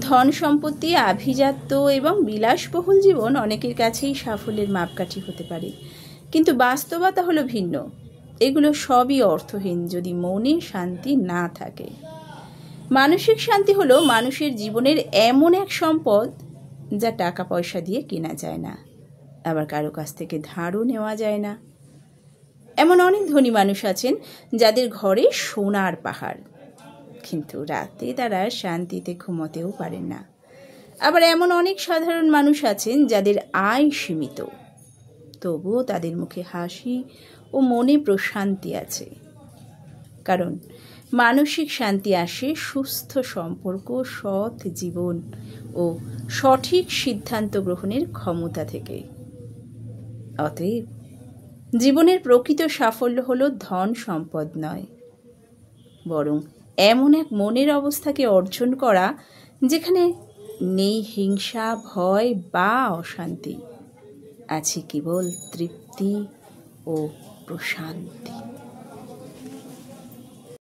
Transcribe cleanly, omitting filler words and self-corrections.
ধন সম্পত্তি, আভিজাত্য এবং বিলাসবহুল জীবন অনেকের কাছেই সাফল্যের মাপকাঠি হতে পারে, কিন্তু বাস্তবতা হলো ভিন্ন। এগুলো সবই অর্থহীন যদি মনে শান্তি না থাকে। মানসিক শান্তি হলো মানুষের জীবনের এমন এক সম্পদ যা টাকা পয়সা দিয়ে কেনা যায় না, আবার কারো কাছ থেকে ধারও নেওয়া যায় না। এমন অনেক ধনী মানুষ আছেন যাদের ঘরে সোনার পাহাড়, কিন্তু রাতে তারা শান্তিতে ঘুমোতেও পারেন না। আবার এমন অনেক সাধারণ মানুষ আছেন যাদের আয় সীমিত, তবুও তাদের মুখে হাসি ও মনে প্রশান্তি আছে। কারণ মানসিক শান্তি আসে সুস্থ সম্পর্ক, সৎ জীবন ও সঠিক সিদ্ধান্ত গ্রহণের ক্ষমতা থেকে। অতএব জীবনের প্রকৃত সাফল্য হলো ধন সম্পদ নয়, বরং এমন এক মনের অবস্থাকে অর্জন করা যেখানে নেই হিংসা, ভয় বা অশান্তি, আছে কেবল তৃপ্তি ও প্রশান্তি।